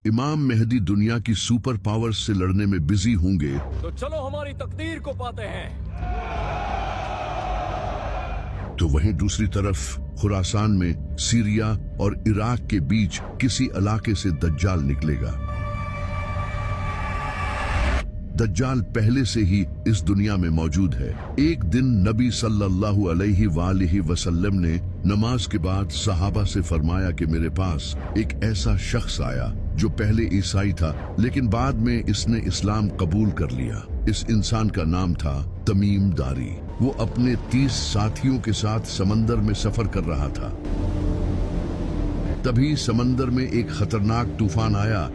इमाम मेहदी दुनिया की सुपर पावर्स से लड़ने में बिजी होंगे, तो चलो हमारी तकदीर को पाते हैं। तो वहीं दूसरी तरफ खुरासान में सीरिया और इराक के बीच किसी इलाके से दज्जाल निकलेगा। दज्जाल पहले से ही इस दुनिया में मौजूद है। एक दिन नबी सल्लल्लाहु अलैहि वसल्लम ने नमाज के बाद सहाबा से फरमाया कि मेरे पास एक ऐसा शख्स आया जो पहले ईसाई था लेकिन बाद में इसने इस्लाम कबूल कर लिया। इस इंसान का नाम था तमीम दारी। वो अपने 30 साथियों के साथ समंदर में सफर कर रहा था। तभी समंदर में एक खतरनाक तूफान आया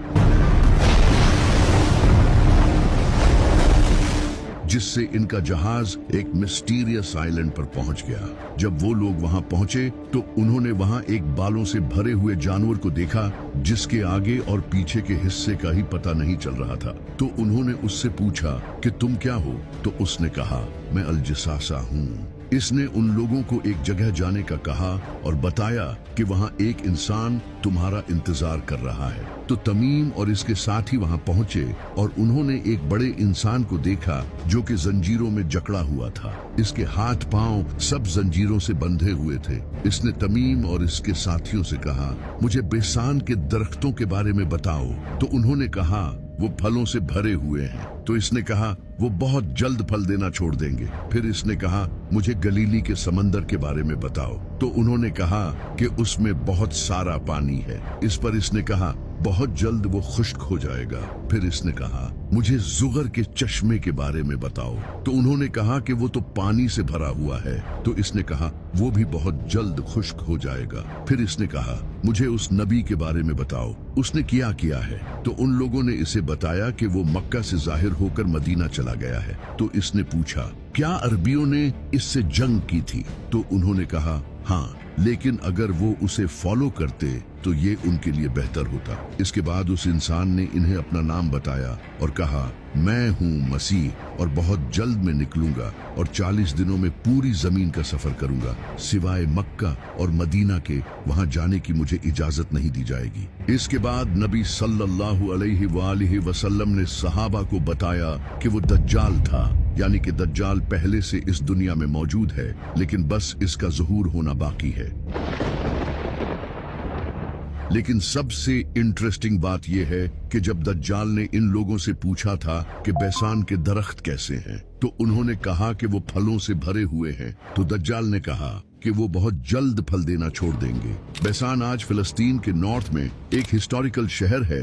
जिससे इनका जहाज एक मिस्टीरियस आइलैंड पर पहुंच गया। जब वो लोग वहां पहुंचे तो उन्होंने वहां एक बालों से भरे हुए जानवर को देखा जिसके आगे और पीछे के हिस्से का ही पता नहीं चल रहा था। तो उन्होंने उससे पूछा कि तुम क्या हो? तो उसने कहा मैं अल-जसासा हूँ। इसने उन लोगों को एक जगह जाने का कहा और बताया कि वहां एक इंसान तुम्हारा इंतजार कर रहा है। तो तमीम और इसके साथी वहां पहुंचे और उन्होंने एक बड़े इंसान को देखा जो कि जंजीरों में जकड़ा हुआ था। इसके हाथ पांव सब जंजीरों से बंधे हुए थे। इसने तमीम और इसके साथियों से कहा मुझे बेसान के दरख्तों के बारे में बताओ। तो उन्होंने कहा वो फलों से भरे हुए हैं। तो इसने कहा वो बहुत जल्द फल देना छोड़ देंगे। फिर इसने कहा मुझे गलीली के समंदर के बारे में बताओ। तो उन्होंने कहा कि उसमें बहुत सारा पानी है। इस पर इसने कहा बहुत जल्द वो खुश्क हो जाएगा। फिर इसने कहा मुझे जुगर के चश्मे के बारे में बताओ। तो उन्होंने कहा कि वो तो पानी से भरा हुआ है। तो इसने कहा वो भी बहुत जल्द खुश्क हो जाएगा। फिर इसने कहा मुझे उस नबी के बारे में बताओ, उसने किया है। तो उन लोगों ने इसे बताया कि वो मक्का से जाहिर होकर मदीना चला गया है। तो इसने पूछा क्या अरबियों ने इससे जंग की थी? तो उन्होंने कहा हाँ, लेकिन अगर वो उसे फॉलो करते तो ये उनके लिए बेहतर होता। इसके बाद उस इंसान ने इन्हें अपना नाम बताया और कहा मैं हूँ मसीह और बहुत जल्द मैं निकलूंगा और 40 दिनों में पूरी जमीन का सफर करूंगा। सिवाय मक्का और मदीना के वहां जाने की मुझे इजाजत नहीं दी जाएगी। इसके बाद नबी सल्लल्लाहु अलैहि वसल्लम ने सहाबा को बताया कि वो दज्जाल था, यानी कि दज्जाल पहले से इस दुनिया में मौजूद है लेकिन बस इसका ज़ुहूर होना बाकी है। लेकिन सबसे इंटरेस्टिंग बात यह है कि जब दज्जाल ने इन लोगों से पूछा था कि बैसान के दरख्त कैसे हैं, तो उन्होंने कहा कि वो फलों से भरे हुए हैं। तो दज्जाल ने कहा कि वो बहुत जल्द फल देना छोड़ देंगे। बैसान आज फिलिस्तीन के नॉर्थ में एक हिस्टोरिकल शहर है